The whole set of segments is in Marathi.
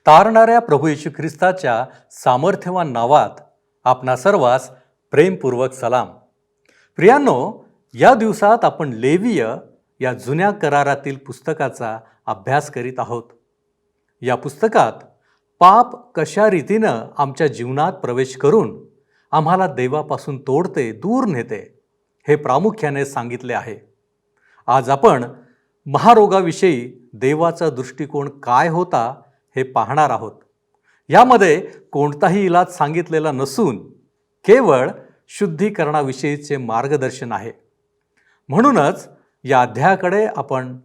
तारणाऱ्या प्रभू येशू ख्रिस्ताच्या सामर्थ्यवान नावात आपणा सर्वांस प्रेमपूर्वक सलाम. प्रियांनो, या दिवसात आपण लेवीय या जुन्या करारातील पुस्तकाचा अभ्यास करीत आहोत. या पुस्तकात पाप कशा रीतीनं आमच्या जीवनात प्रवेश करून आम्हाला देवापासून तोडते, दूर नेते, हे प्रामुख्याने सांगितले आहे. आज आपण महारोगाविषयी देवाचा दृष्टिकोन काय होता हे पाहणार आहोत. यामध्ये कोणताही इलाज सांगितलेला नसून केवळ शुद्धीकरणाविषयीचे मार्गदर्शन आहे. म्हणूनच या अध्यायाकडे आपण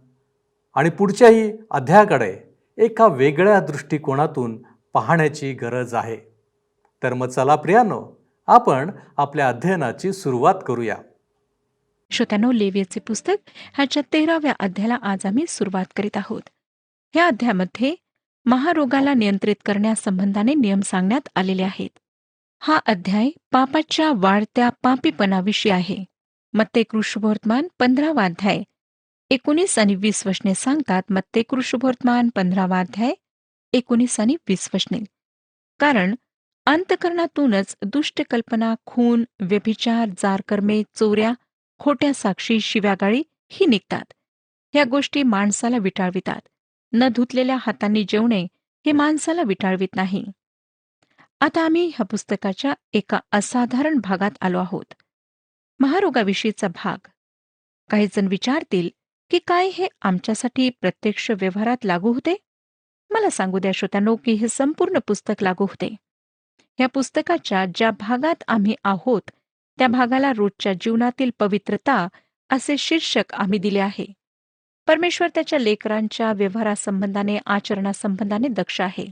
आणि पुढच्याही अध्यायाकडे एका वेगळ्या दृष्टिकोनातून पाहण्याची गरज आहे. तर मग चला प्रियानो, आपण आपल्या अध्ययनाची सुरुवात करूया. श्रोत्यांनो, लेवीचे पुस्तक ह्याच्या 13व्या अध्यायाला आज आम्ही सुरुवात करीत आहोत. या अध्यायामध्ये महारोगाला नियंत्रित करण्यासंबंधाने नियम सांगण्यात आलेले आहेत. हा अध्याय पापाच्या वाढत्या पापीपणाविषयी आहे. मत्ते कृष्णवर्तमान 15वा अध्याय 19 आणि 20 वचने सांगतात. मत्ते कृष्णवर्तमान 15वा अध्याय 19 आणि 20 वचने. कारण अंतकरणातूनच दुष्ट कल्पना, खून, व्यभिचार, जारकर्मे, चोऱ्या, खोट्या साक्षी, शिव्यागाळी ही निघतात. ह्या गोष्टी माणसाला विटाळवितात. न धुतलेल्या हातांनी जेवणे हे माणसाला विटाळवित नाही. आता आम्ही ह्या पुस्तकाच्या एका असाधारण भागात आलो आहोत. महारोगाविषयीचा भाग. काही जण विचारतील की काय हे आमच्यासाठी प्रत्यक्ष व्यवहारात लागू होते? मला सांगू द्या श्रोत्यांनो की हे संपूर्ण पुस्तक लागू होते. या पुस्तकाच्या ज्या भागात आम्ही आहोत त्या भागाला रोजच्या जीवनातील पवित्रता असे शीर्षक आम्ही दिले आहे. परमेश्वर त्याच्या लेकरांच्या व्यवहारासंबंधाने, आचरणासंबंधाने दक्ष आहे.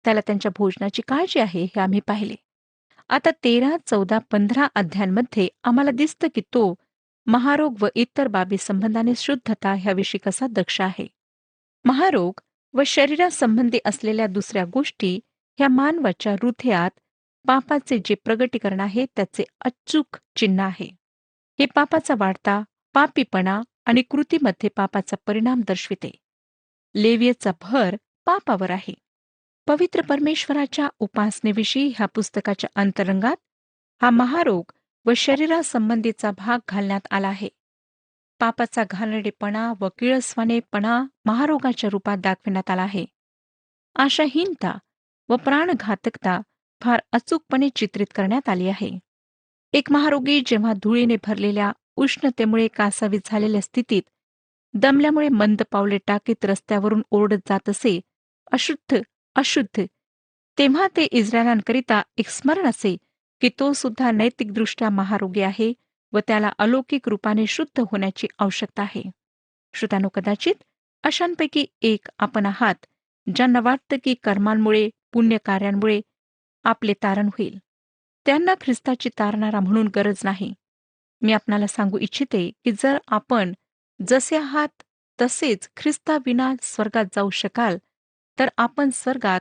त्याला त्यांच्या भोजनाची काळजी आहे हे आम्ही पाहिले. आता 13, 14, 15 अध्यायांमध्ये आम्हाला दिसतं की तो महारोग व इतर बाबी संबंधाने शुद्धता ह्याविषयी कसा दक्ष आहे. महारोग व शरीरासंबंधी असलेल्या दुसऱ्या गोष्टी ह्या मानवाच्या हृदयात पापाचे जे प्रगटीकरण आहे त्याचे अचूक चिन्ह आहे. हे पापाचा वाढता पापीपणा आणि कृतीमध्ये पापाचा परिणाम दर्शविते. लेवीयचा भर पापावर आहे. पवित्र परमेश्वराच्या उपासनेविषयी ह्या पुस्तकाच्या अंतरंगात हा महारोग व शरीरासंबंधीचा भाग घालण्यात आला आहे. पापाचा घाणेरडेपणा व किळसवाणेपणा महारोगाच्या रूपात दाखविण्यात आला आहे. आशाहीनता व प्राणघातकता फार अचूकपणे चित्रित करण्यात आली आहे. एक महारोगी जेव्हा धुळीने भरलेल्या उष्णतेमुळे कासावीस झालेल्या स्थितीत दमल्यामुळे मंद पावले टाकीत रस्त्यावरून ओरडत जात असे, अशुद्ध अशुद्ध, तेव्हा ते इस्रायलांकरिता एक स्मरण असे की तो सुद्धा नैतिकदृष्ट्या महारोगी आहे व त्याला अलौकिक रूपाने शुद्ध होण्याची आवश्यकता आहे. श्रोत्यांनो, कदाचित अशांपैकी एक आपण आहात ज्यांना वाटतं की कर्मांमुळे, पुण्यकार्यांमुळे आपले तारण होईल. त्यांना ख्रिस्ताची तारणारा म्हणून गरज नाही. मी आपणाला सांगू इच्छिते की जर आपण जसे आहात तसेच ख्रिस्ताविना स्वर्गात जाऊ शकाल तर आपण स्वर्गात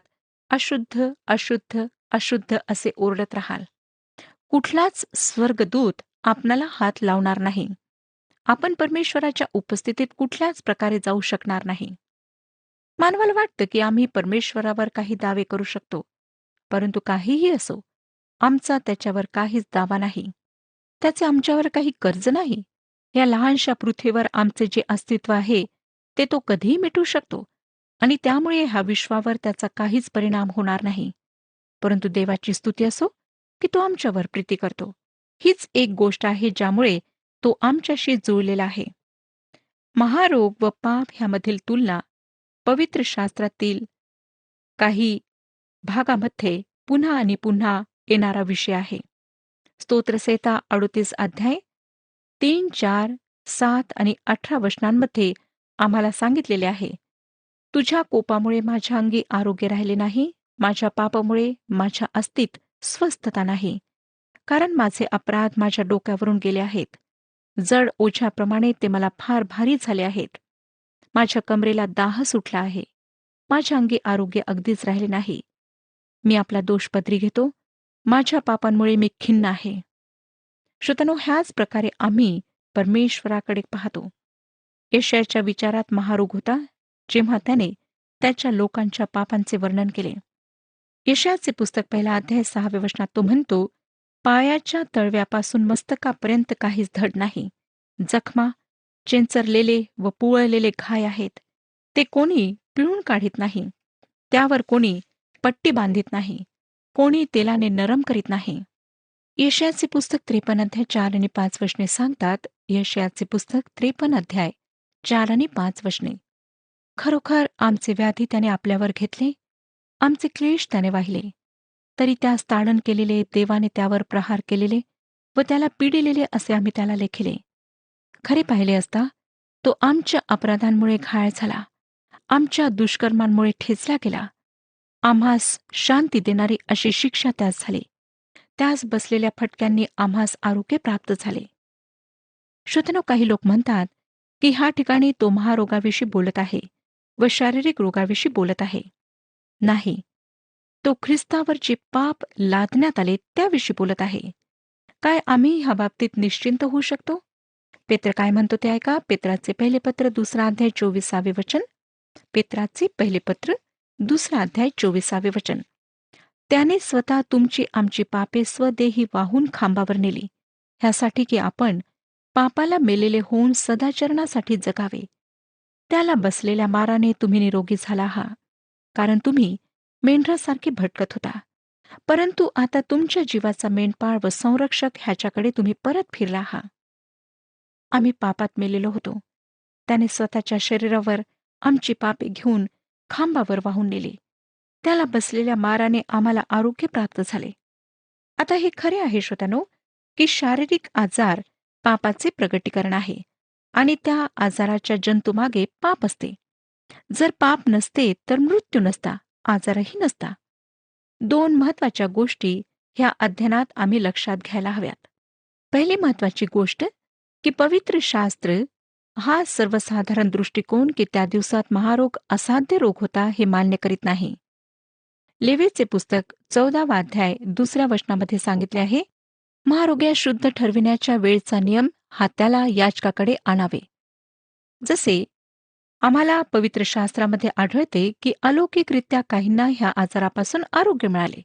अशुद्ध अशुद्ध अशुद्ध असे ओरडत राहाल. कुठलाच स्वर्गदूत आपणाला हात लावणार नाही. आपण परमेश्वराच्या उपस्थितीत कुठल्याच प्रकारे जाऊ शकणार नाही. मानवाला वाटतं की आम्ही परमेश्वरावर काही दावे करू शकतो, परंतु काहीही असो, आमचा त्याच्यावर काहीच दावा नाही. त्याचे आमच्यावर काही कर्ज नाही. या लहानशा पृथ्वीवर आमचे जे अस्तित्व आहे ते तो कधीही मिटू शकतो आणि त्यामुळे ह्या विश्वावर त्याचा काहीच परिणाम होणार नाही. परंतु देवाची स्तुती असो की तो आमच्यावर प्रीती करतो. हीच एक गोष्ट आहे ज्यामुळे तो आमच्याशी जुळलेला आहे. महारोग व पाप ह्यामधील तुलना पवित्र शास्त्रातील काही भागामध्ये पुन्हा आणि पुन्हा येणारा विषय आहे. स्तोत्रसंहिता 38 अध्याय 3, 4, 7 आणि 18 वचनांमध्ये आम्हाला सांगितलेले आहे, तुझ्या कोपामुळे माझ्या अंगी आरोग्य राहिले नाही, माझ्या पापामुळे माझ्या अस्तित्व स्वस्थता नाही. कारण माझे अपराध माझ्या डोक्यावरून गेले आहेत. जड ओझ्याप्रमाणे ते मला फार भारी झाले आहेत. माझ्या कमरेला दाह सुटला आहे. माझ्या अंगी आरोग्य अगदीच राहिले नाही. मी आपला दोष पदरी घेतो. माझ्या पापांमुळे मी खिन्न आहे. श्रोत्यांनो, ह्याच प्रकारे आम्ही परमेश्वराकडे पाहतो. यशायाच्या विचारात महारोग होता जेव्हा त्याने त्याच्या लोकांच्या पापांचे वर्णन केले. यशायाचे पुस्तक 1 अध्याय 6 वचनात तो म्हणतो, पायाच्या तळव्यापासून मस्तकापर्यंत काहीच धड नाही. जखमा, चेंचरलेले व पुळलेले घाय आहेत. ते कोणी पिळून काढीत नाही. त्यावर कोणी पट्टी बांधित नाही. कोणी तेलाने नरम करीत नाही. यशायाचे पुस्तक 53 अध्याय 4 आणि 5 वचने सांगतात. यशायाचे पुस्तक 53 अध्याय 4 आणि 5 वचने. खरोखर आमचे व्याधी त्याने आपल्यावर घेतले, आमचे क्लेश त्याने वाहिले. तरी त्यास ताडण केलेले, देवाने त्यावर प्रहार केलेले व त्याला पिडिलेले असे आम्ही त्याला लेखिले. खरे पाहिले असता तो आमच्या अपराधांमुळे घायल झाला, आमच्या दुष्कर्मांमुळे ठेचला गेला. आम्हास शांती देणारी अशी शिक्षा त्यास झाली. त्यास बसलेल्या फटक्यांनी आम्हास आरोग्य प्राप्त झाले. श्रोत्यानो, काही लोक म्हणतात की ह्या ठिकाणी तो महारोगाविषयी बोलत आहे व शारीरिक रोगाविषयी बोलत आहे. नाही, तो ख्रिस्तावर जे पाप लादण्यात आले त्याविषयी बोलत आहे. काय आम्ही ह्या बाबतीत निश्चिंत होऊ शकतो? पेत्र काय म्हणतो ते ऐका. पेत्राचे पहिले पत्र 2 अध्याय 24 वचन. पेत्राचे पहिले पत्र 2 अध्याय 24 वचन. त्याने स्वतः तुमची आमची पापे स्वदेही वाहून खांबावर नेली, ह्यासाठी की आपण पापाला मेलेले होऊन सदाचरणासाठी जगावे. त्याला बसलेल्या माराने तुम्ही निरोगी झाला आहात, कारण तुम्ही मेंढरासारखे भटकत होता. परंतु आता तुमच्या जीवाचा मेंढपाळ व संरक्षक ह्याच्याकडे तुम्ही परत फिरला आहात. आम्ही पापात मेलेलो होतो. त्याने स्वतःच्या शरीरावर आमची पापे घेऊन खांबावर वाहून नेली. त्याला बसलेल्या माराने आम्हाला आरोग्य प्राप्त झाले. आता हे खरे आहे श्रोत्यानो, की शारीरिक आजार पापाचे प्रगटीकरण आहे आणि त्या आजाराच्या जंतूमागे पाप असते. जर पाप नसते तर मृत्यू नसता, आजारही नसता. 2 महत्वाच्या गोष्टी ह्या अध्ययनात आम्ही लक्षात घ्यायला हव्यात. पहिली महत्वाची गोष्ट की पवित्र शास्त्र हा सर्वसाधारण दृष्टिकोन की त्या दिवसात महारोग असाध्य रोग होता हे मान्य करीत नाही. लेवीचे पुस्तक 14 अध्याय 2 वचनामध्ये सांगितले आहे, महारोग्यास शुद्ध ठरविण्याच्या वेळचा नियम हा त्याला याजकाकडे आणावे. जसे आम्हाला पवित्र शास्त्रामध्ये आढळते की अलौकिकरित्या काहींना ह्या आजारापासून आरोग्य मिळाले.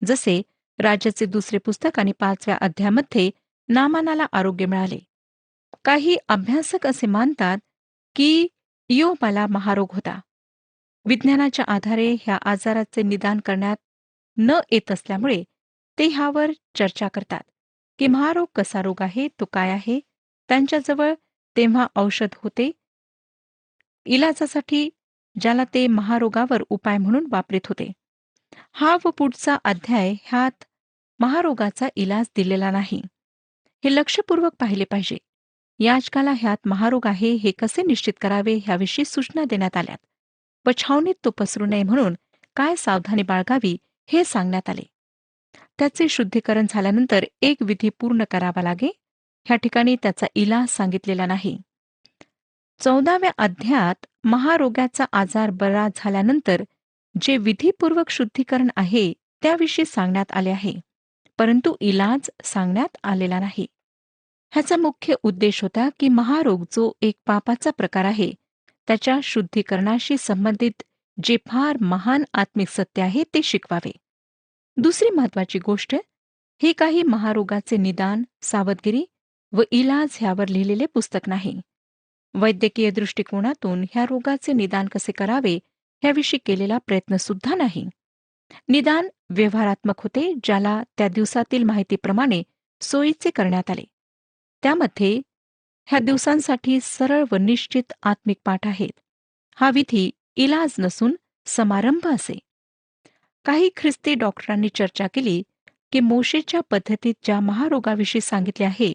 जसे राजाचे 2 पुस्तक आणि 5 अध्यायामध्ये नामानाला आरोग्य मिळाले. काही अभ्यासक असे मानतात की इयोबाला महारोग होता. विज्ञानाच्या आधारे ह्या आजाराचे निदान करण्यात न येत असल्यामुळे ते ह्यावर चर्चा करतात की महारोग कसा रोग आहे, तो काय आहे. त्यांच्याजवळ तेव्हा औषध होते इलाजासाठी, ज्याला ते महारोगावर उपाय म्हणून वापरीत होते. हा व पुढचा अध्याय ह्यात महारोगाचा इलाज दिलेला नाही. हे लक्षपूर्वक पाहिले पाहिजे. याजकाला ह्यात महारोग आहे हे कसे निश्चित करावे ह्याविषयी सूचना देण्यात आल्यात व छावणीत तो पसरू नये म्हणून काय सावधानी बाळगावी हे सांगण्यात आले. त्याचे शुद्धीकरण झाल्यानंतर एक विधी पूर्ण करावा लागे. ह्या ठिकाणी त्याचा इलाज सांगितलेला नाही. 14व्या अध्यायात महारोगाचा आजार बरा झाल्यानंतर जे विधीपूर्वक शुद्धीकरण आहे त्याविषयी सांगण्यात आले आहे, परंतु इलाज सांगण्यात आलेला नाही. ह्याचा मुख्य उद्देश होता की महारोग जो एक पापाचा प्रकार आहे त्याच्या शुद्धीकरणाशी संबंधित जे फार महान आत्मिक सत्य आहे ते शिकवावे. दुसरी महत्वाची गोष्ट हे काही महारोगाचे निदान, सावधगिरी व इलाज ह्यावर लिहिलेले पुस्तक नाही. वैद्यकीय दृष्टिकोनातून ह्या रोगाचे निदान कसे करावे ह्याविषयी केलेला प्रयत्न सुद्धा नाही. निदान व्यवहारात्मक होते, ज्याला त्या दिवसातील माहितीप्रमाणे सोयीचे करण्यात आले. त्यामध्ये ह्या दिवसांसाठी सरळ व निश्चित आत्मिक पाठ आहेत. हा विधी इलाज नसून समारंभ असे. काही ख्रिस्ती डॉक्टरांनी चर्चा केली की मोशेच्या पद्धतीत ज्या महारोगाविषयी सांगितले आहे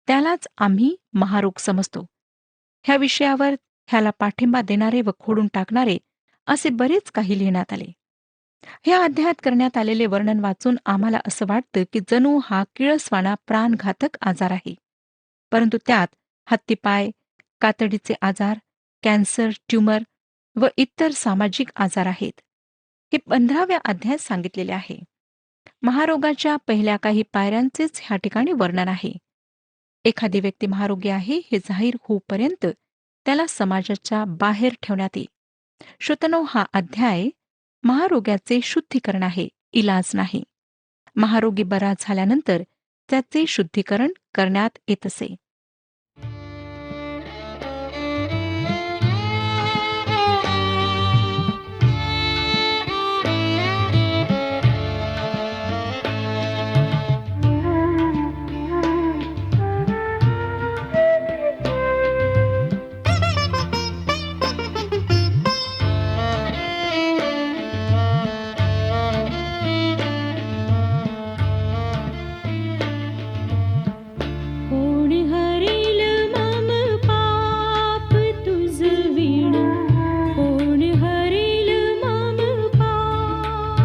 त्यालाच आम्ही महारोग समजतो. ह्या विषयावर ह्याला पाठिंबा देणारे व खोडून टाकणारे असे बरेच काही लिहिण्यात आले. ह्या अध्यायात करण्यात आलेले वर्णन वाचून आम्हाला असं वाटतं की जणू हा किळसवाणा प्राणघातक आजार आहे. परंतु त्यात हत्तीपाय, कातडीचे आजार, कॅन्सर, ट्यूमर व इतर सामाजिक आजार आहेत. हे 15व्या अध्यायात सांगितलेले आहे. महारोगाच्या पहिल्या काही पायऱ्यांचेच ह्या ठिकाणी वर्णन आहे. एखादी व्यक्ती महारोगी आहे हे जाहीर होऊपर्यंत त्याला समाजाच्या बाहेर ठेवण्यात येईल. श्रोत्यानो, हा अध्याय महारोग्याचे शुद्धीकरण आहे, इलाज नाही. महारोगी बरा झाल्यानंतर त्याचे शुद्धीकरण करण्यात येत असे. कोण हरेल मम पाप तुझ विण, कोण हरेल मम पाप,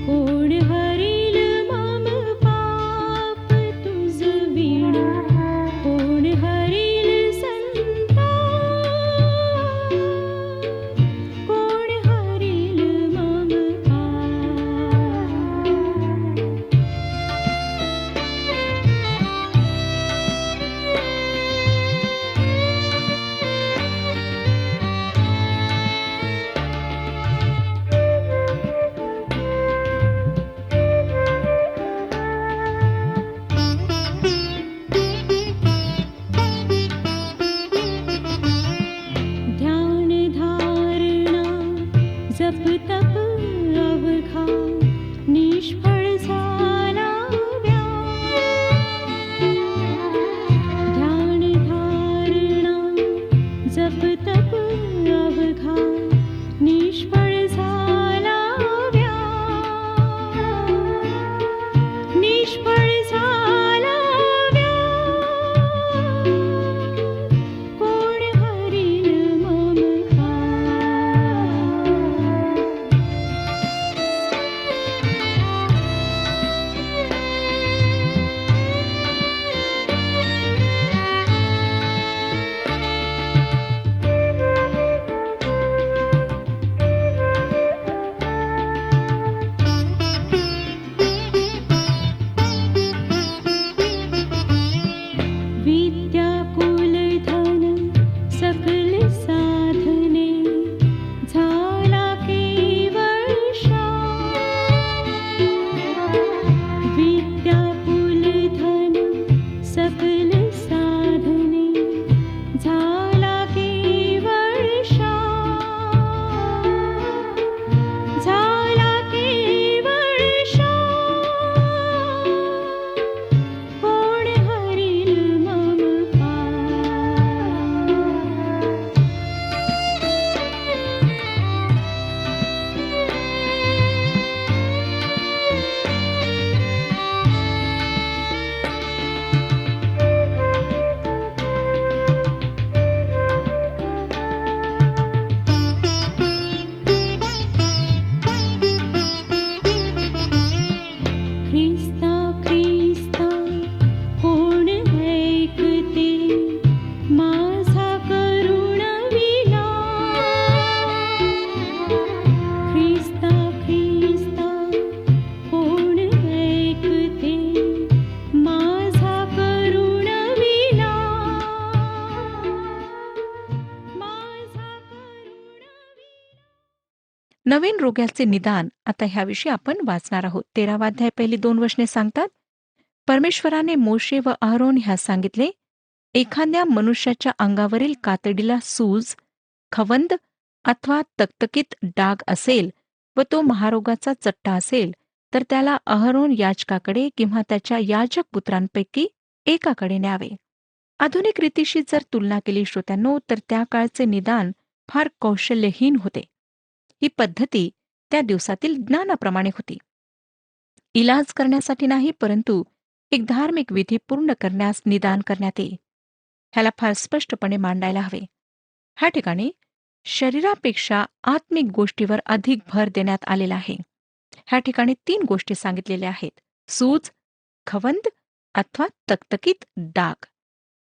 कोण हरेल मम पाप तुझ विण, कोण हरेल संताप, कोण हरेल मम पाप. ध्यान धारणा जप तप अवघा, निष्फळ झाला व्याप. ध्यान धारणा जप तप अवघा, निष्फळ झाला व्याप, निष्फळ झाला व्याप. कोण हरील मम पाप. विद्या कुल धन सकल साधने, झाला केवळ शाप. विद्या कुल धन सकल साधने, झाला केवळ शाप, झाला केवळ शाप. कोण हरील मम पाप. ख्रिस्ता ख्रिस्ता कोण ऐकते, माझा करुण विलाप. ख्रिस्ता ख्रिस्ता कोण ऐकते, माझा करुण विलाप, माझा करुण विलाप. नवीन रोग्याचे निदान, आता ह्याविषयी आपण वाचणार आहोत. 13वा अध्याय पहिली 2 वचने सांगतात, परमेश्वराने मोशे व अहरोन ह्यास सांगितले, एखाद्या मनुष्याच्या अंगावरील कातडीला सूज, खवंद अथवा तकतकीत डाग असेल व तो महारोगाचा चट्टा असेल, तर त्याला अहरोन याजकाकडे किंवा त्याच्या याजक पुत्रांपैकी एकाकडे न्यावे. आधुनिक रीतीशी जर तुलना केली श्रोत्यांनो, तर त्या काळचे निदान फार कौशल्यहीन होते. ही पद्धती त्या दिवसातील ज्ञानाप्रमाणे होती. इलाज करण्यासाठी नाही, परंतु एक धार्मिक विधी पूर्ण करण्यास निदान करण्यात येई. ह्याला फार स्पष्टपणे मांडायला हवे. ह्या ठिकाणी शरीरापेक्षा आत्मिक गोष्टीवर अधिक भर देण्यात आलेला आहे. ह्या ठिकाणी 3 गोष्टी सांगितलेल्या आहेत: सूज, खवंद अथवा तकतकीत डाग.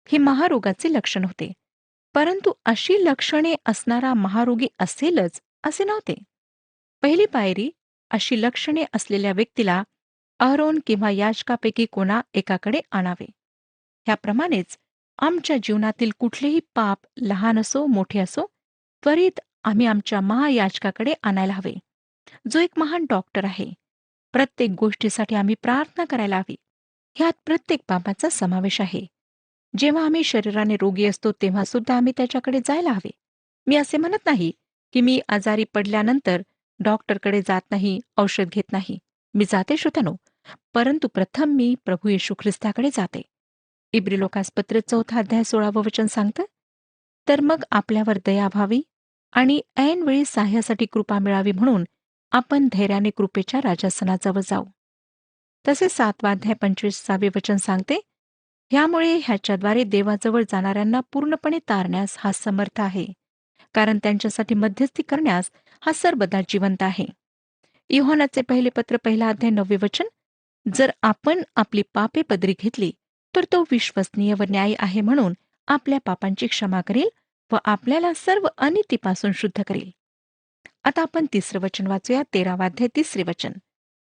हे महारोगाचे लक्षण होते. परंतु अशी लक्षणे असणारा महारोगी असेलच असे नव्हते. पहिली पायरी, अशी लक्षणे असलेल्या व्यक्तीला अहरोन किंवा याजकापैकी कोणा एकाकडे आणावे. ह्याप्रमाणेच आमच्या जीवनातील कुठलेही पाप, लहान असो मोठे असो, त्वरित आम्ही आमच्या महायाजकाकडे आणायला हवे, जो एक महान डॉक्टर आहे. प्रत्येक गोष्टीसाठी आम्ही प्रार्थना करायला हवी. ह्यात प्रत्येक पापाचा समावेश आहे. जेव्हा आम्ही शरीराने रोगी असतो तेव्हा सुद्धा आम्ही त्याच्याकडे जायला हवे. मी असे म्हणत नाही की मी आजारी पडल्यानंतर डॉक्टरकडे जात नाही, औषध घेत नाही. मी जाते श्रोत्यानो, परंतु प्रथम मी प्रभू येशू ख्रिस्ताकडे जाते. इब्री लोकासपत्र 4 अध्याय 16 वचन सांगतं, तर मग आपल्यावर दया व्हावी आणि ऐनवेळी सहाय्यासाठी कृपा मिळावी म्हणून आपण धैर्याने कृपेच्या राजासनाजवळ जाऊ. तसे 7 अध्याय 25 वचन सांगते, ह्यामुळे ह्याच्याद्वारे देवाजवळ जाणाऱ्यांना पूर्णपणे तारण्यास हा समर्थ आहे, कारण त्यांच्यासाठी मध्यस्थी करण्यास हा सर्वदा जिवंत आहे. योहानाचे पहिले पत्र 1 अध्याय 9 वचन, जर आपण आपली पापे पदरी घेतली तर तो विश्वसनीय व न्यायी आहे म्हणून आपल्या पापांची क्षमा करील व आपल्याला सर्व अनितीपासून शुद्ध करील. आता आपण 3 वचन वाचूया. 13 अध्याय 3 वचन,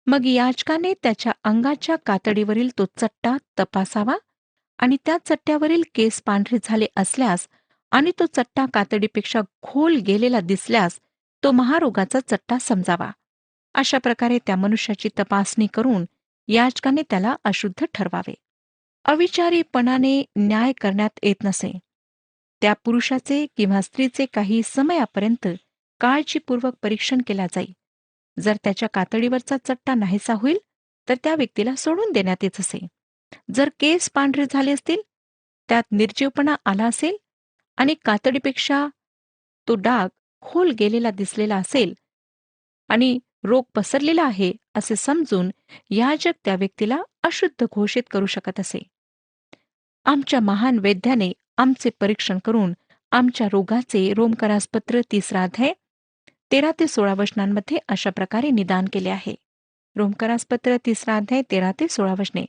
मग याजकाने त्याच्या अंगाच्या कातडीवरील तो चट्टा तपासावा आणि त्या चट्ट्यावरील केस पांढरे झाले असल्यास आणि तो चट्टा कातडीपेक्षा खोल गेलेला दिसल्यास तो महारोगाचा चट्टा समजावा. अशा प्रकारे त्या मनुष्याची तपासणी करून याजकाने त्याला अशुद्ध ठरवावे. अविचारीपणाने न्याय करण्यात येत नसे. त्या पुरुषाचे किंवा स्त्रीचे काही समयापर्यंत काळजीपूर्वक परीक्षण केला जाईल. जर त्याच्या कातडीवरचा चट्टा नाहीसा होईल तर त्या व्यक्तीला सोडून देण्यात येत असे. जर केस पांढरे झाले असतील, त्यात निर्जीवपणा आला असेल आणि कातडीपेक्षा तो डाग खोल गेलेला दिसलेला असेल आणि रोग पसरलेला आहे असे समजून याजक त्या व्यक्तीला अशुद्ध घोषित करू शकत असे. आमच्या महान वैद्याने आमचे परीक्षण करून आमच्या रोगाचे रोमकरासपत्र 3 अध्याय 13 ते 16 वचनांमध्ये अशा प्रकारे निदान केले आहे. रोमकरासपत्र 3 अध्याय 13 ते 16 वचने,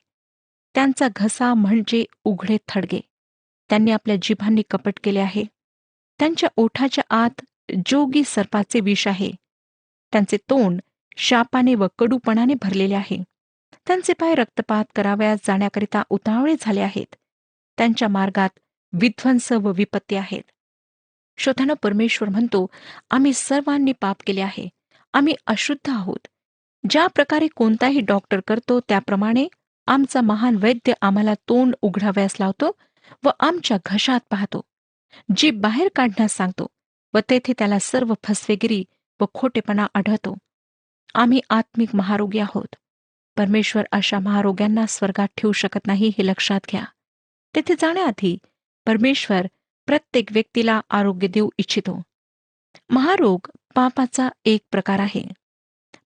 त्यांचा घसा म्हणजे उघडे थडगे, त्यांनी आपल्या जिभांनी कपट केले आहे. त्यांच्या ओठाच्या आत जोगी सर्पाचे विष आहे. त्यांचे तोंड शापाने व कडूपणाने भरलेले आहे. त्यांचे पाय रक्तपात करावयास जाण्याकरिता उतावळे झाले आहेत. त्यांच्या मार्गात विध्वंस व विपत्ती आहेत. श्रोत्यानो, परमेश्वर म्हणतो, आम्ही सर्वांनी पाप केले आहे. आम्ही अशुद्ध आहोत. ज्या प्रकारे कोणताही डॉक्टर करतो त्याप्रमाणे आमचा महान वैद्य आम्हाला तोंड उघडावयास लावतो व आमच्या घशात पाहतो, जीभ बाहेर काढण्यास सांगतो व तेथे त्याला सर्व फसवेगिरी व खोटेपणा आढळतो. आम्ही आत्मिक महारोगी आहोत. परमेश्वर अशा महारोग्यांना स्वर्गात ठेवू शकत नाही हे लक्षात घ्या. तेथे जाण्याआधी परमेश्वर प्रत्येक व्यक्तीला आरोग्य देऊ इच्छितो. महारोग पापाचा एक प्रकार आहे.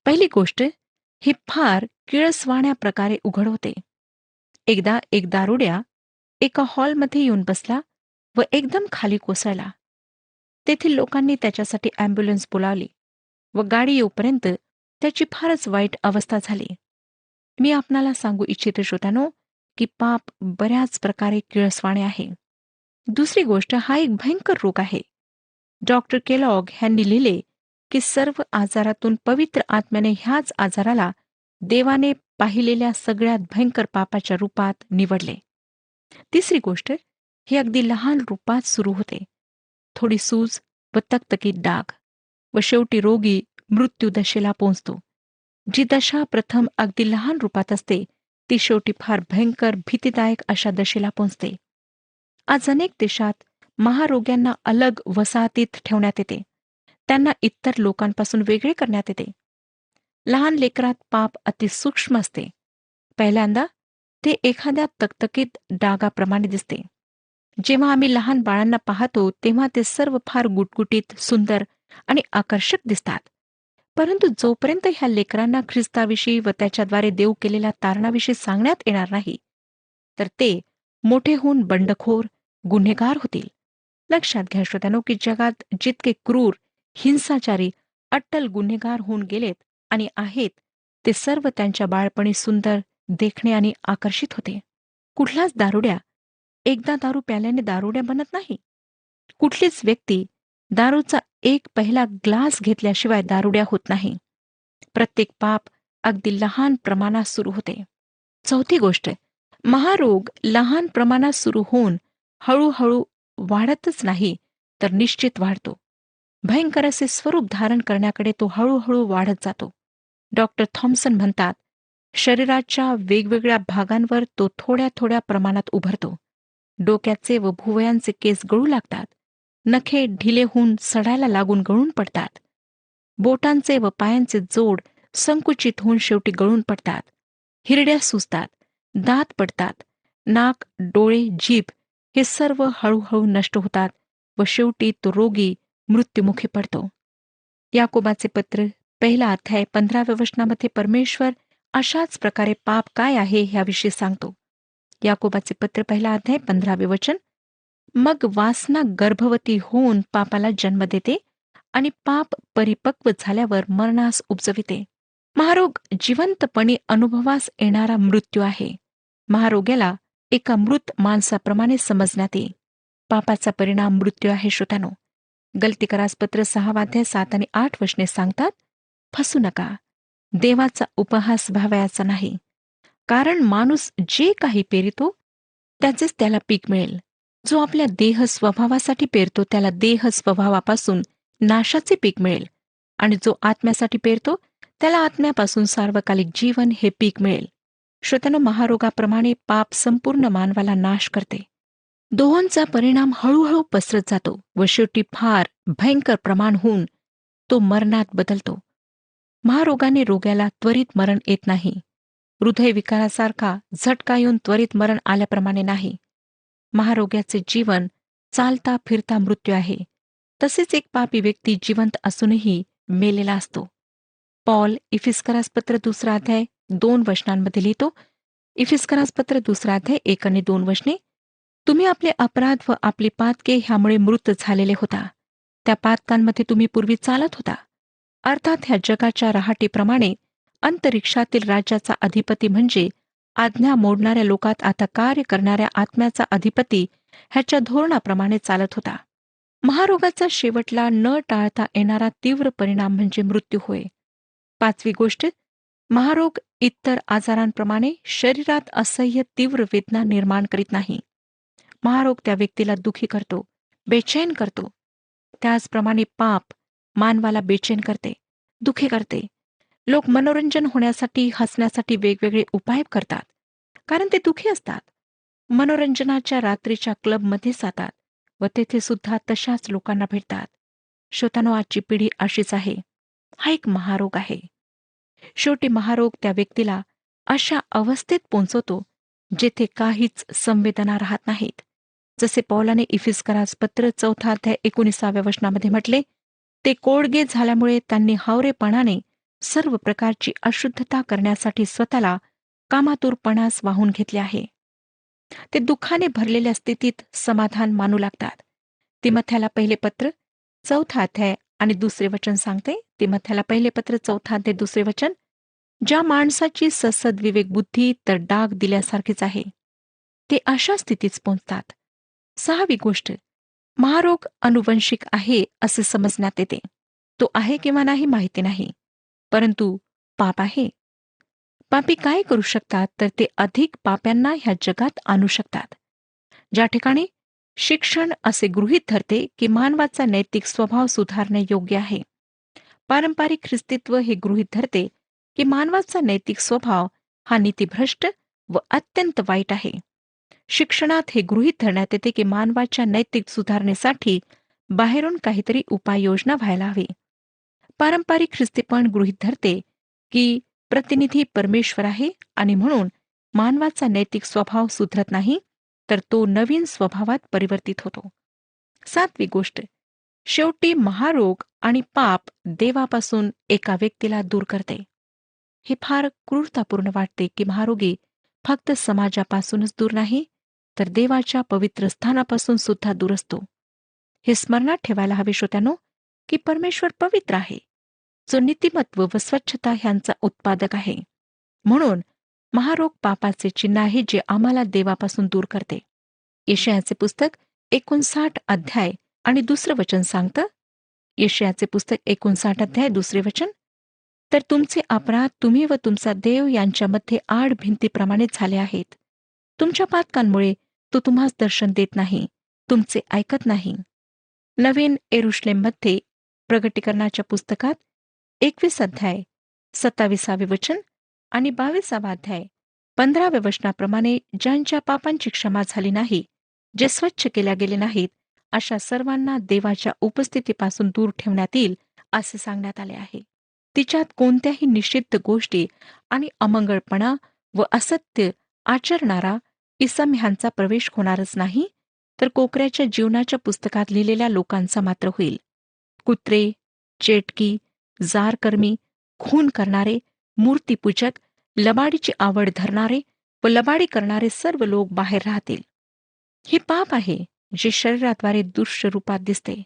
पहिली गोष्ट, हे फार किळसवाण्या प्रकारे उघड होते. एकदा एक दारुड्या एका हॉलमध्ये येऊन बसला व एकदम खाली कोसळला. तेथील लोकांनी त्याच्यासाठी ॲम्ब्युलन्स बोलावली व गाडी येऊपर्यंत त्याची फारच वाईट अवस्था झाली. मी आपणाला सांगू इच्छिते श्रोत्यानो, की पाप बऱ्याच प्रकारे किळसवाणे आहे. दुसरी गोष्ट, हा एक भयंकर रोग आहे. डॉक्टर केलॉग ह्यांनी लिहिले की सर्व आजारातून पवित्र आत्म्याने ह्याच आजाराला देवाने पाहिलेल्या सगळ्यात भयंकर पापाच्या रूपात निवडले. तिसरी गोष्ट, हे अगदी लहान रूपात सुरू होते. थोडी सूज व तकतकीत डाग व शेवटी रोगी मृत्यूदशेला पोहोचतो. जी दशा प्रथम अगदी लहान रूपात असते ती शेवटी फार भयंकर भीतीदायक अशा दशेला पोहोचते. आज अनेक देशात महारोग्यांना अलग वसाहतीत ठेवण्यात येते. त्यांना इतर लोकांपासून वेगळे करण्यात येते. लहान लेकरात पाप अतिसूक्ष्म असते. पहिल्यांदा ते एखाद्या तकतकीत डागाप्रमाणे दिसते. जेव्हा आम्ही लहान बाळांना पाहतो तेव्हा ते सर्व फार गुटगुटीत, सुंदर आणि आकर्षक दिसतात. परंतु जोपर्यंत ह्या लेकरांना ख्रिस्ताविषयी व त्याच्याद्वारे देव केलेल्या तारणाविषयी सांगण्यात येणार नाही, तर ते मोठे होऊन बंडखोर, गुन्हेगार होतील. लक्षात घ्या श्रोत्यानो, की जगात जितके क्रूर, हिंसाचारी, अट्टल गुन्हेगार होऊन गेलेत आणि आहेत, ते सर्व त्यांच्या बाळपणी सुंदर, देखणे आणि आकर्षित होते. कुठलाच दारुड्या एकदा दारू प्याल्याने दारुड्या बनत नाही. कुठलीच व्यक्ती दारूचा एक पहिला ग्लास घेतल्याशिवाय दारुड्या होत नाही. प्रत्येक पाप अगदी लहान प्रमाणात सुरू होते. चौथी गोष्ट, महारोग लहान प्रमाणात सुरू होऊन हळूहळू वाढतच नाही तर निश्चित वाढतो. भयंकर असे स्वरूप धारण करण्याकडे तो हळूहळू वाढत जातो. डॉक्टर थॉम्सन म्हणतात, शरीराच्या वेगवेगळ्या भागांवर तो थोड्या थोड्या प्रमाणात उभरतो. डोक्याचे व भुवयांचे केस गळू लागतात. नखे ढिले होऊन सडायला लागून गळून पडतात. बोटांचे व पायांचे जोड संकुचित होऊन शेवटी गळून पडतात. हिरड्या सुजतात, दात पडतात, नाक, डोळे, जीभ हे सर्व हळूहळू नष्ट होतात व शेवटी तो रोगी मृत्युमुखी पडतो. याकोबाचे पत्र 1 15व्या वचनामध्ये परमेश्वर अशाच प्रकारे पाप काय आहे ह्याविषयी सांगतो. याकोबाचे पत्र 1 15वे वचन, मग वासना गर्भवती होऊन पापाला जन्म देते आणि पाप परिपक्व झाल्यावर मरणास उपजविते. महारोग जिवंतपणे अनुभवास येणारा मृत्यू आहे. महारोग्याला एका मृत माणसाप्रमाणे समजण्यात येईल. पापाचा परिणाम मृत्यू आहे. श्रोत्यानो, गलतीकरास पत्र 6 7 आणि 8 वचने सांगतात, फसू नका, देवाचा उपहास व्हावयाचा नाही. कारण माणूस जे काही पेरितो त्याचेच त्याला पीक मिळेल. जो आपल्या देह स्वभावासाठी पेरतो त्याला देह स्वभावापासून नाशाचे पीक मिळेल, आणि जो आत्म्यासाठी पेरतो त्याला आत्म्यापासून सार्वकालिक जीवन हे पीक मिळेल. श्रोत्यानो, महारोगाप्रमाणे पाप संपूर्ण मानवाला नाश करते. दोहोंचा परिणाम हळूहळू पसरत जातो व शेवटी फार भयंकर प्रमाण होऊन तो मरणात बदलतो. महारोगाने रोग्याला त्वरित मरण येत नाही. हृदयविकारासारखा झटका येऊन त्वरित मरण आल्याप्रमाणे नाही. महारोग्याचे जीवन चालता फिरता मृत्यू आहे. तसेच एक पापी व्यक्ती जिवंत असूनही मेलेला असतो. पॉल इफिस्करास पत्र 2 वचनांमध्ये लिहितो. इफिस्करास पत्र 1 आणि 2 वचने, तुम्ही आपले अपराध व आपली पातके ह्यामुळे मृत झालेले होता. त्या पातकांमध्ये तुम्ही पूर्वी चालत होता. अर्थात ह्या जगाच्या रहाटीप्रमाणे अंतरिक्षातील राज्याचा अधिपती म्हणजे आज्ञा मोडणाऱ्या लोकात आता कार्य करणाऱ्या आत्म्याचा अधिपती ह्याच्या धोरणाप्रमाणे चालत होता. महारोगाचा शेवटला न टाळता येणारा तीव्र परिणाम म्हणजे मृत्यू होय. 5वी गोष्ट, महारोग इतर आजारांप्रमाणे शरीरात असह्य तीव्र वेदना निर्माण करीत नाही. महारोग त्या व्यक्तीला दुःखी करतो, बेचैन करतो. त्याचप्रमाणे पाप मानवाला बेचैन करते, दुःखी करते. लोक मनोरंजन होण्यासाठी, हसण्यासाठी वेगवेगळे उपाय करतात, कारण ते दुःखी असतात. मनोरंजनाच्या रात्रीच्या क्लबमध्ये जातात व तेथे सुद्धा तशाच लोकांना भेटतात. श्रोतांनो, आजची पिढी अशीच आहे. हा एक महारोग आहे. शेवटी महारोग त्या व्यक्तीला अशा अवस्थेत पोहोचवतो जेथे काहीच संवेदना राहत नाहीत. जसे पौलाने इफिस्करास पत्र 4 वचनामध्ये म्हटले, ते कोडगे झाल्यामुळे त्यांनी हावरेपणाने सर्व प्रकारची अशुद्धता करण्यासाठी स्वतःला कामातुरपणास वाहून घेतले आहे. ते दुःखाने भरलेल्या स्थितीत समाधान मानू लागतात. तिमथ्याला पहिले पत्र 4 आणि 2 वचन सांगते. तिमथ्याला पहिले पत्र 4 2 वचन, ज्या माणसाची ससद विवेक बुद्धी तर डाग दिल्यासारखीच आहे, ते अशा स्थितीत पोहोचतात. 6वी गोष्ट, महारोग अनुवंशिक आहे असे समजण्यात येते. तो आहे किंवा नाही माहिती नाही, परंतु पाप आहे. पापी काय करू शकतात तर ते अधिक पाप्यांना ह्या जगात आणू शकतात. ज्या ठिकाणी शिक्षण असे गृहीत धरते की मानवाचा नैतिक स्वभाव सुधारणे योग्य आहे, पारंपरिक ख्रिस्तीत्व हे गृहीत धरते की मानवाचा नैतिक स्वभाव हा नीतिभ्रष्ट व अत्यंत वाईट आहे. शिक्षणात हे गृहीत धरण्यात येते की मानवाच्या नैतिक सुधारणेसाठी बाहेरून काहीतरी उपाययोजना व्हायला हवी. पारंपरिक ख्रिस्तीपण गृहीत धरते की प्रतिनिधी परमेश्वर आहे आणि म्हणून मानवाचा नैतिक स्वभाव सुधरत नाही, तर तो नवीन स्वभावात परिवर्तित होतो. 7वी गोष्ट, शेवटी महारोग आणि पाप देवापासून एका व्यक्तीला दूर करते. हे फार क्रूरतापूर्ण वाटते की महारोगी फक्त समाजापासूनच दूर नाही, तर देवाच्या पवित्र स्थानापासून सुद्धा दूर असतो. हे स्मरणात ठेवायला हवे श्रोत्यानो की परमेश्वर पवित्र आहे, जो नीतिमत्व व स्वच्छता ह्यांचा उत्पादक आहे. म्हणून महारोग पापाचे चिन्ह आहे जे आम्हाला देवापासून दूर करते. यशायाचे पुस्तक 59 आणि 2 वचन सांगतं. यशायाचे पुस्तक 59 2 वचन, तर तुमचे अपराध तुम्ही व तुमचा देव यांच्यामध्ये आड भिंतीप्रमाणे झाले आहेत. तुमच्या पातकांमुळे तो तुम्हास दर्शन देत नाही, तुमचे ऐकत नाही. नवीन एरुशलेममध्ये प्रगटीकरणाच्या पुस्तकात 21 अध्याय 27 वचन आणि 22 अध्याय 15 वचनाप्रमाणे ज्यांच्या पापांची क्षमा झाली नाही, जे स्वच्छ केल्या गेले नाहीत, अशा सर्वांना देवाच्या उपस्थितीपासून दूर ठेवण्यात येईल असे सांगण्यात आले आहे. तिच्यात कोणत्याही निषिद्ध गोष्टी आणि अमंगळपणा व असत्य आचरणारा इसम ह्यांचा प्रवेश होणारच नाही, तर कोकऱ्याच्या जीवनाच्या पुस्तकात लिहिलेल्या लोकांचा मात्र होईल. कुत्रे, चेटकी, जारकर्मी, खून करणारे, मूर्तीपूजक, लबाडीची आवड धरणारे व लबाडी करणारे सर्व लोक बाहेर राहतील. हे पाप आहे जे शरीराद्वारे दृश्य रूपात दिसते.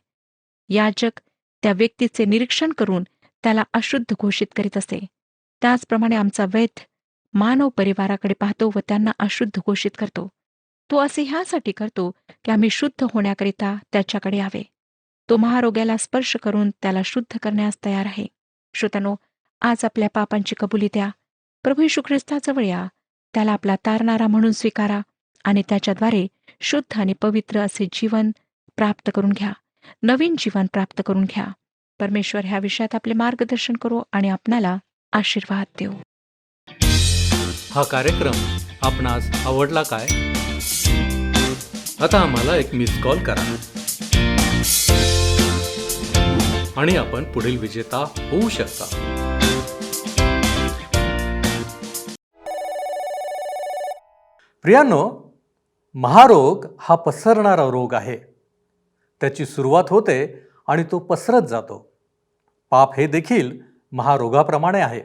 याजक त्या व्यक्तीचे निरीक्षण करून त्याला अशुद्ध घोषित करीत असे. त्याचप्रमाणे आमचा वैद्य मानव परिवाराकडे पाहतो व त्यांना अशुद्ध घोषित करतो. तो असे ह्यासाठी करतो की आम्ही शुद्ध होण्याकरिता त्याच्याकडे यावे. तो महारोग्याला स्पर्श करून त्याला शुद्ध करण्यास तयार आहे. श्रोत्यानो, आज आपल्या पापांची कबुली द्या. प्रभू येशू ख्रिस्ताजवळ या. त्याला आपला तारणारा म्हणून स्वीकारा आणि त्याच्याद्वारे शुद्ध आणि पवित्र असे जीवन प्राप्त करून घ्या. नवीन जीवन प्राप्त करून घ्या. परमेश्वर ह्या विषयात आपले मार्गदर्शन करू आणि आपणाला आशीर्वाद देऊ. हा कार्यक्रम आपणास आवडला काय? आता आम्हाला एक मिस कॉल करा आणि आपण पुढील विजेता होऊ शकता. प्रियांनो, महारोग हा पसरणारा रोग आहे. त्याची सुरुवात होते आणि तो पसरत जातो. पाप हे देखील महारोगाप्रमाणे आहे.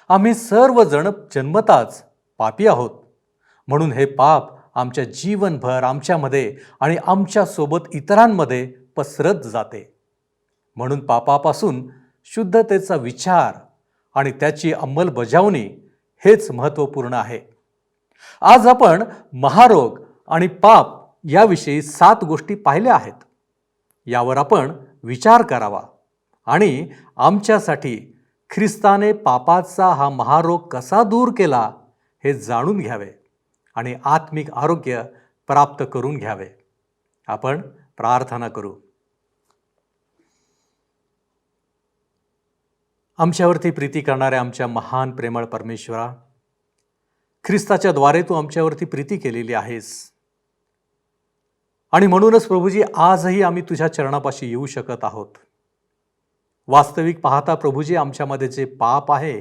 आम्ही सर्वजण जन्मताच पापी आहोत. म्हणून हे पाप आमच्या जीवनभर आमच्यामध्ये आणि आमच्यासोबत इतरांमध्ये पसरत जाते. म्हणून पापापासून शुद्धतेचा विचार आणि त्याची अंमलबजावणी हेच महत्त्वपूर्ण आहे. आज आपण महारोग आणि पाप याविषयी 7 गोष्टी पाहिल्या आहेत. यावर आपण विचार करावा आणि आमच्यासाठी ख्रिस्ताने पापाचा हा महारोग कसा दूर केला हे जाणून घ्यावे आणि आत्मिक आरोग्य प्राप्त करून घ्यावे. आपण प्रार्थना करू. आमच्यावरती प्रीती करणाऱ्या आमच्या महान प्रेमळ परमेश्वरा, ख्रिस्ताच्या द्वारे तू आमच्यावरती प्रीती केलेली आहेस आणि म्हणूनच प्रभूजी आजही आम्ही तुझ्या चरणापाशी येऊ शकत आहोत. वास्तविक पाहता प्रभूजी आमच्यामध्ये जे पाप आहे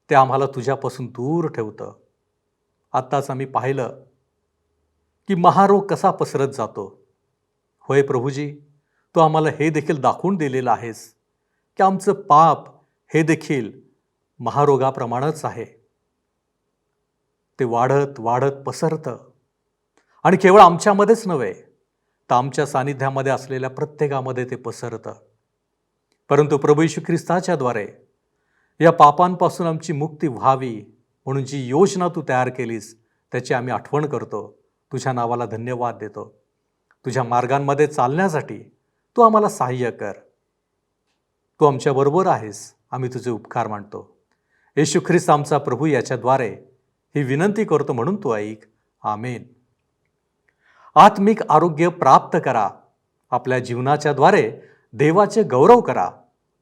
ते आम्हाला तुझ्यापासून दूर ठेवतं. आत्ताच आम्ही पाहिलं की महारोग कसा पसरत जातो. होय प्रभूजी, तू आम्हाला हे देखील दाखवून दिलेलं आहेस की आमचं पाप हे देखील महारोगाप्रमाणेच आहे. ते वाढत वाढत पसरतं आणि केवळ आमच्यामध्येच नव्हे तर आमच्या सानिध्यामध्ये असलेल्या प्रत्येकामध्ये ते पसरतं. परंतु प्रभू येशू ख्रिस्ताच्या द्वारे या पापांपासून आमची मुक्ती व्हावी म्हणून जी योजना तू तयार केलीस त्याची आम्ही आठवण करतो. तुझ्या नावाला धन्यवाद देतो. तुझ्या मार्गांमध्ये चालण्यासाठी तू आम्हाला सहाय्य कर. तू आमच्याबरोबर आहेस. आम्ही तुझे उपकार मानतो. येशू ख्रिस्त आमचा प्रभू याच्याद्वारे ही विनंती करतो म्हणून तू ऐक. आमेन. आत्मिक आरोग्य प्राप्त करा. आपल्या जीवनाच्या द्वारे देवाचे गौरव करा.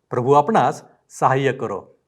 प्रभू आपणास सहाय्य करो.